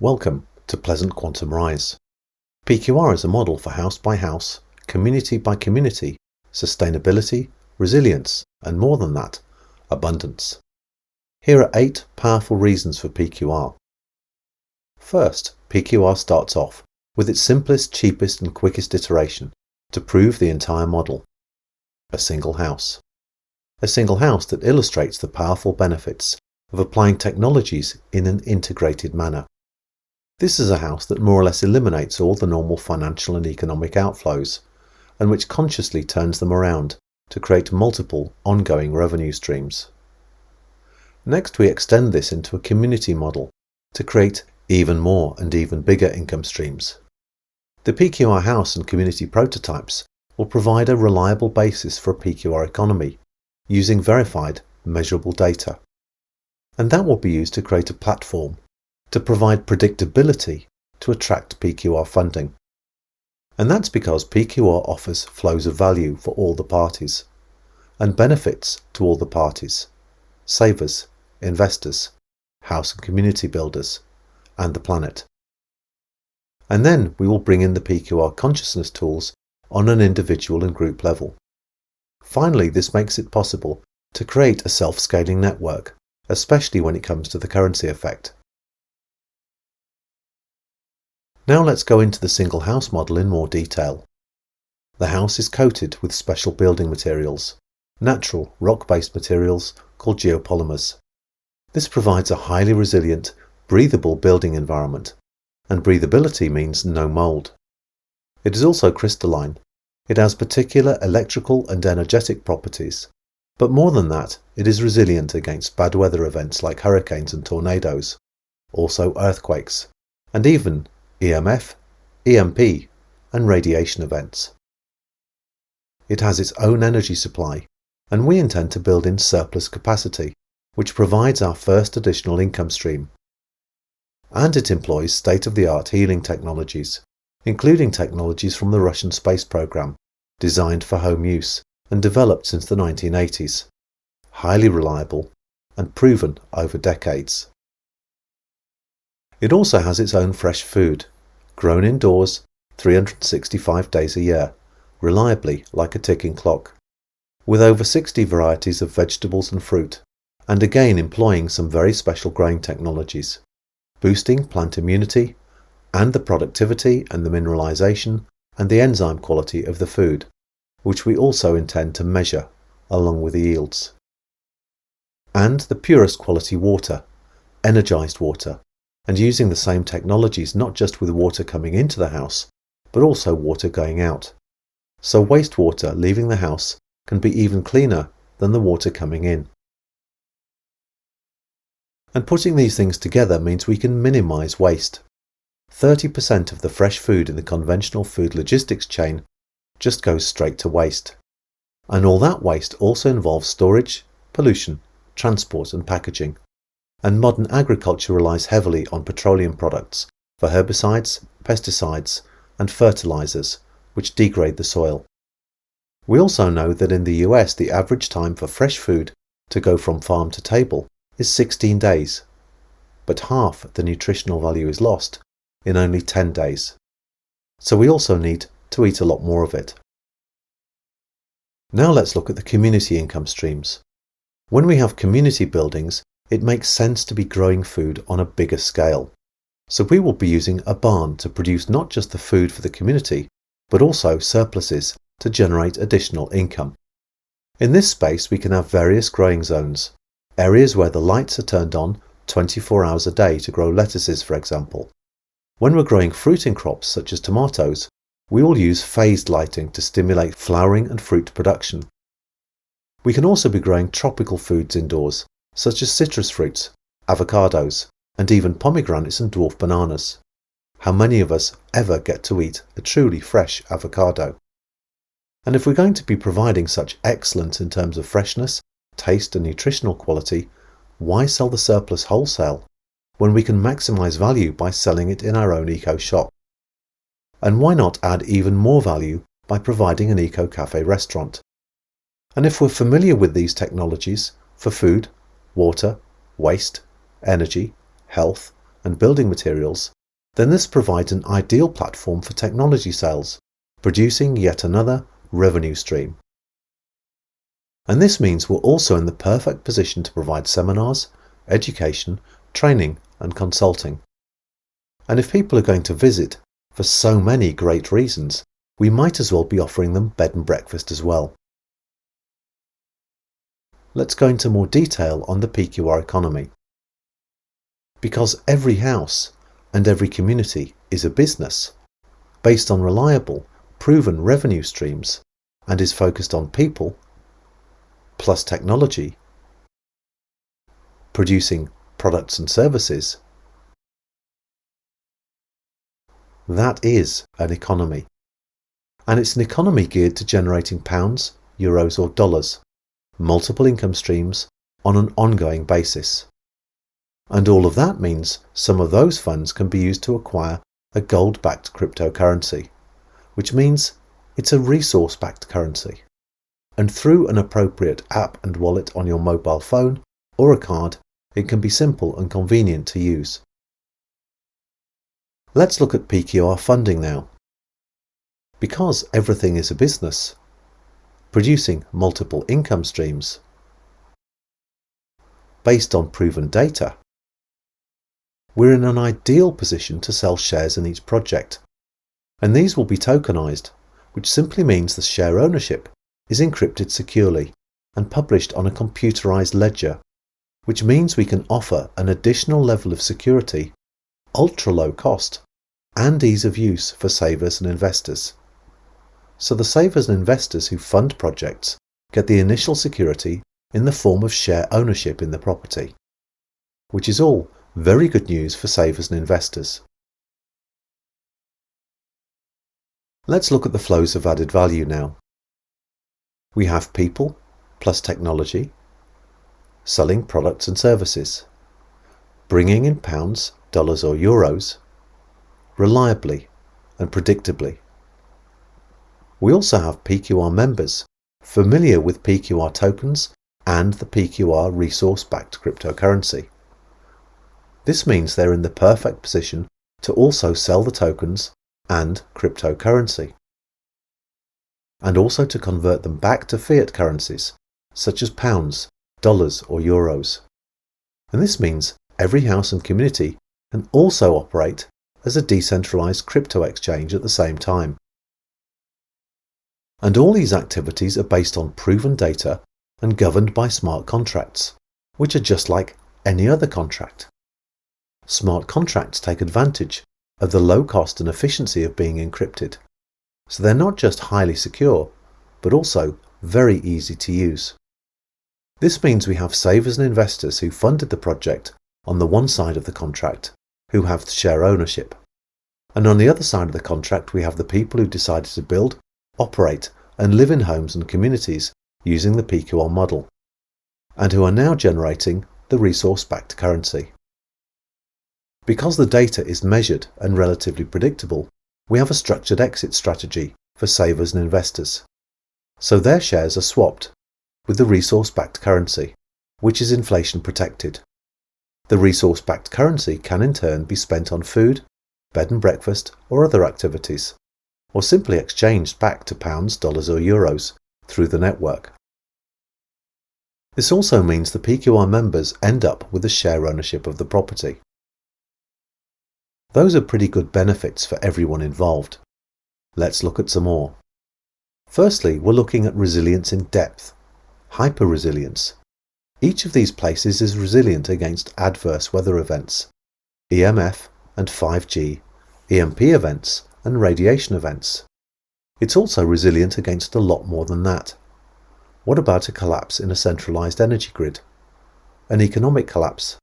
Welcome to Pleasant Quantum Rise. PQR is a model for house by house, community by community, sustainability, resilience, and more than that, abundance. Here are 8 powerful reasons for PQR. First, PQR starts off with its simplest, cheapest and quickest iteration to prove the entire model. A single house. A single house that illustrates the powerful benefits of applying technologies in an integrated manner. This is a house that more or less eliminates all the normal financial and economic outflows, and which consciously turns them around to create multiple ongoing revenue streams. Next, we extend this into a community model to create even more and even bigger income streams. The PQR house and community prototypes will provide a reliable basis for a PQR economy using verified, measurable data. And that will be used to create a platform to provide predictability to attract PQR funding. And that's because PQR offers flows of value for all the parties and benefits to all the parties: savers, investors, house and community builders, and the planet. And then we will bring in the PQR consciousness tools on an individual and group level. Finally, this makes it possible to create a self-scaling network, especially when it comes to the currency effect. Now let's go into the single house model in more detail. The house is coated with special building materials, natural rock-based materials called geopolymers. This provides a highly resilient, breathable building environment, and breathability means no mold. It is also crystalline. It has particular electrical and energetic properties, but more than that, it is resilient against bad weather events like hurricanes and tornadoes, also earthquakes, and even EMF, EMP, and radiation events. It has its own energy supply, and we intend to build in surplus capacity, which provides our first additional income stream. And it employs state-of-the-art healing technologies, including technologies from the Russian space program, designed for home use and developed since the 1980s, highly reliable and proven over decades. It also has its own fresh food, grown indoors 365 days a year, reliably like a ticking clock, with over 60 varieties of vegetables and fruit, and again employing some very special growing technologies, boosting plant immunity and the productivity and the mineralization and the enzyme quality of the food, which we also intend to measure along with the yields. And the purest quality water, energized water, and using the same technologies not just with water coming into the house, but also water going out. So wastewater leaving the house can be even cleaner than the water coming in. And putting these things together means we can minimize waste. 30% of the fresh food in the conventional food logistics chain just goes straight to waste. And all that waste also involves storage, pollution, transport and packaging. And modern agriculture relies heavily on petroleum products for herbicides, pesticides and fertilizers, which degrade the soil. We also know that in the US the average time for fresh food to go from farm to table is 16 days, but half the nutritional value is lost in only 10 days. So we also need to eat a lot more of it. Now let's look at the community income streams. When we have community buildings, it makes sense to be growing food on a bigger scale. So we will be using a barn to produce not just the food for the community, but also surpluses to generate additional income. In this space we can have various growing zones, areas where the lights are turned on 24 hours a day to grow lettuces, for example. When we're growing fruiting crops such as tomatoes, we will use phased lighting to stimulate flowering and fruit production. We can also be growing tropical foods indoors, such as citrus fruits, avocados, and even pomegranates and dwarf bananas. How many of us ever get to eat a truly fresh avocado? And if we're going to be providing such excellence in terms of freshness, taste and nutritional quality, why sell the surplus wholesale when we can maximize value by selling it in our own eco shop? And why not add even more value by providing an eco cafe restaurant? And if we're familiar with these technologies for food, water, waste, energy, health, and building materials, then this provides an ideal platform for technology sales, producing yet another revenue stream. And this means we're also in the perfect position to provide seminars, education, training and consulting. And if people are going to visit for so many great reasons, we might as well be offering them bed and breakfast as well. Let's go into more detail on the PQR economy. Because every house and every community is a business based on reliable, proven revenue streams and is focused on people plus technology, producing products and services, that is an economy. And it's an economy geared to generating pounds, euros or dollars, multiple income streams on an ongoing basis. And all of that means some of those funds can be used to acquire a gold-backed cryptocurrency, which means it's a resource-backed currency. And through an appropriate app and wallet on your mobile phone or a card, it can be simple and convenient to use. Let's look at PQR Funding now. Because everything is a business, producing multiple income streams based on proven data, we're in an ideal position to sell shares in each project, and these will be tokenized, which simply means the share ownership is encrypted securely and published on a computerized ledger, which means we can offer an additional level of security, ultra low cost, and ease of use for savers and investors. So the savers and investors who fund projects get the initial security in the form of share ownership in the property, which is all very good news for savers and investors. Let's look at the flows of added value now. We have people plus technology, selling products and services, bringing in pounds, dollars or euros, reliably and predictably. We also have PQR members, familiar with PQR tokens and the PQR resource-backed cryptocurrency. This means they're in the perfect position to also sell the tokens and cryptocurrency, and also to convert them back to fiat currencies, such as pounds, dollars or euros. And this means every house and community can also operate as a decentralized crypto exchange at the same time. And all these activities are based on proven data and governed by smart contracts, which are just like any other contract. Smart contracts take advantage of the low cost and efficiency of being encrypted, so they're not just highly secure, but also very easy to use. This means we have savers and investors who funded the project on the one side of the contract, who have share ownership. And on the other side of the contract, we have the people who decided to build, operate and live in homes and communities using the PQR model, and who are now generating the resource-backed currency. Because the data is measured and relatively predictable, we have a structured exit strategy for savers and investors. So their shares are swapped with the resource-backed currency, which is inflation protected. The resource-backed currency can in turn be spent on food, bed and breakfast or other activities, or simply exchanged back to pounds, dollars or euros through the network. This also means the PQR members end up with the share ownership of the property. Those are pretty good benefits for everyone involved. Let's look at some more. Firstly, we're looking at resilience in depth, hyper-resilience. Each of these places is resilient against adverse weather events, EMF and 5G, EMP events and radiation events. It's also resilient against a lot more than that. What about a collapse in a centralized energy grid? An economic collapse?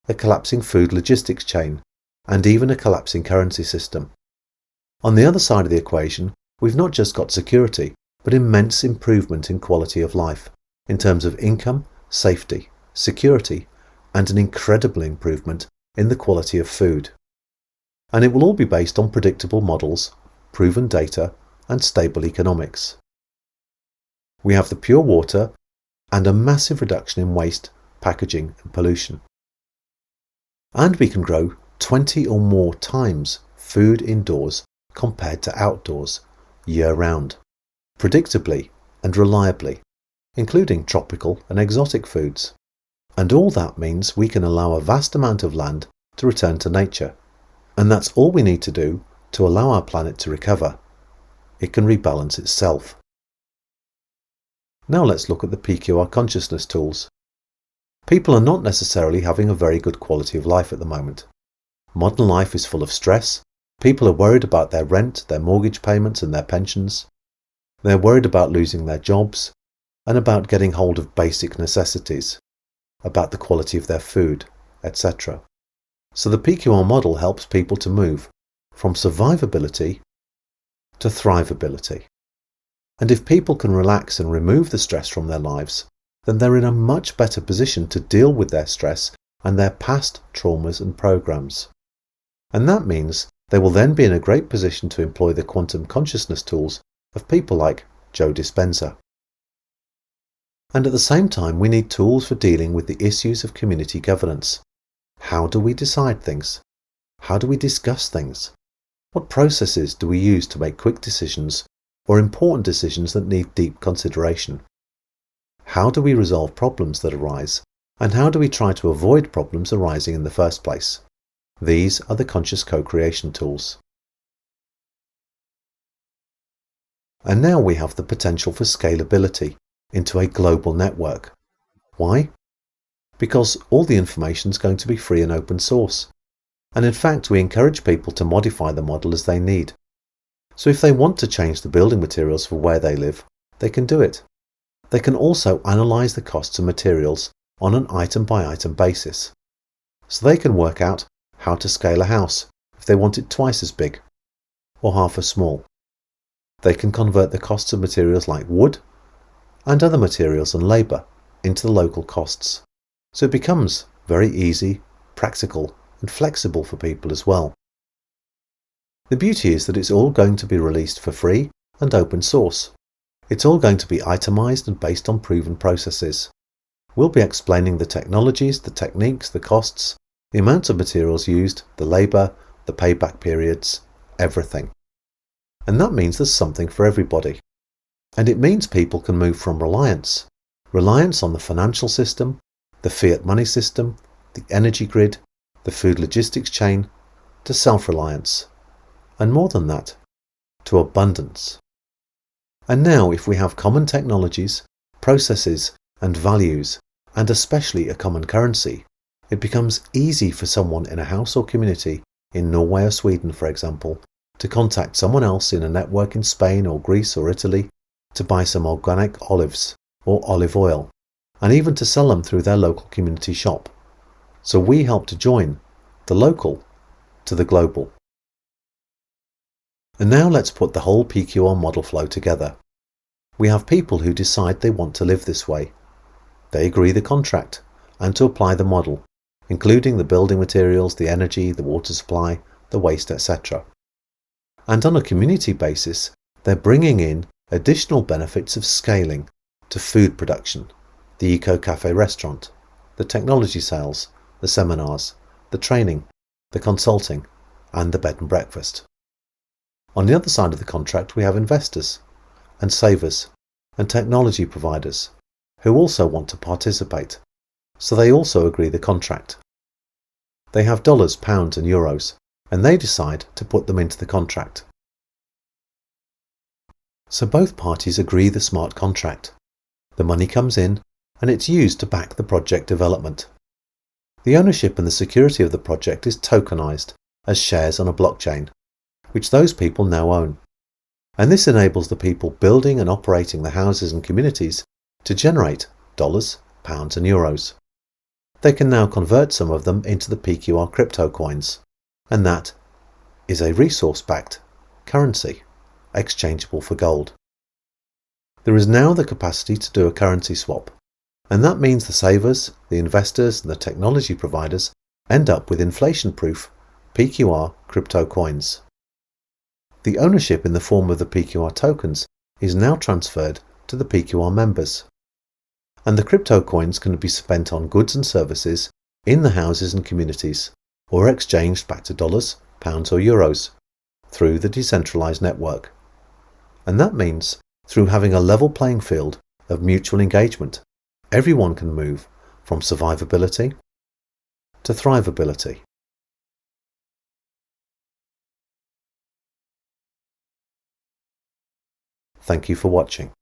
A collapsing food logistics chain? And even a collapsing currency system? On the other side of the equation, we've not just got security, but immense improvement in quality of life, in terms of income, safety, security, and an incredible improvement in the quality of food. And it will all be based on predictable models, proven data, and stable economics. We have the pure water and a massive reduction in waste, packaging, and pollution. And we can grow 20 or more times food indoors compared to outdoors, year-round, predictably and reliably, including tropical and exotic foods. And all that means we can allow a vast amount of land to return to nature. And that's all we need to do to allow our planet to recover. It can rebalance itself. Now let's look at the PQR consciousness tools. People are not necessarily having a very good quality of life at the moment. Modern life is full of stress. People are worried about their rent, their mortgage payments and their pensions. They're worried about losing their jobs and about getting hold of basic necessities, about the quality of their food, etc. So the PQR model helps people to move from survivability to thrivability. And if people can relax and remove the stress from their lives, then they're in a much better position to deal with their stress and their past traumas and programs. And that means they will then be in a great position to employ the quantum consciousness tools of people like Joe Dispenza. And at the same time, we need tools for dealing with the issues of community governance. How do we decide things? How do we discuss things? What processes do we use to make quick decisions or important decisions that need deep consideration? How do we resolve problems that arise? And how do we try to avoid problems arising in the first place? These are the conscious co-creation tools. And now we have the potential for scalability into a global network. Why? Because all the information is going to be free and open source. And in fact, we encourage people to modify the model as they need. So if they want to change the building materials for where they live, they can do it. They can also analyze the costs of materials on an item-by-item basis. So they can work out how to scale a house if they want it twice as big or half as small. They can convert the costs of materials like wood and other materials and labour into the local costs. So it becomes very easy, practical and flexible for people as well. The beauty is that it's all going to be released for free and open source. It's all going to be itemised and based on proven processes. We'll be explaining the technologies, the techniques, the costs, the amounts of materials used, the labour, the payback periods, everything. And that means there's something for everybody. And it means people can move from reliance on the financial system, the fiat money system, the energy grid, the food logistics chain, to self-reliance. And more than that, to abundance. And now if we have common technologies, processes and values, and especially a common currency, it becomes easy for someone in a house or community in Norway or Sweden, for example, to contact someone else in a network in Spain or Greece or Italy to buy some organic olives or olive oil, and even to sell them through their local community shop. So we help to join the local to the global. And now let's put the whole PQR model flow together. We have people who decide they want to live this way. They agree the contract and to apply the model, including the building materials, the energy, the water supply, the waste, etc. And on a community basis, they're bringing in additional benefits of scaling to food production, the eco-cafe restaurant, the technology sales, the seminars, the training, the consulting, and the bed and breakfast. On the other side of the contract, we have investors and savers and technology providers who also want to participate, so they also agree the contract. They have dollars, pounds and euros, and they decide to put them into the contract. So both parties agree the smart contract. The money comes in and it's used to back the project development. The ownership and the security of the project is tokenized as shares on a blockchain, which those people now own. And this enables the people building and operating the houses and communities to generate dollars, pounds and euros. They can now convert some of them into the PQR crypto coins, and that is a resource-backed currency, exchangeable for gold. There is now the capacity to do a currency swap, and that means the savers, the investors and the technology providers end up with inflation-proof PQR crypto coins. The ownership in the form of the PQR tokens is now transferred to the PQR members. And the crypto coins can be spent on goods and services in the houses and communities, or exchanged back to dollars, pounds or euros through the decentralized network. And that means through having a level playing field of mutual engagement, everyone can move from survivability to thrivability. Thank you for watching.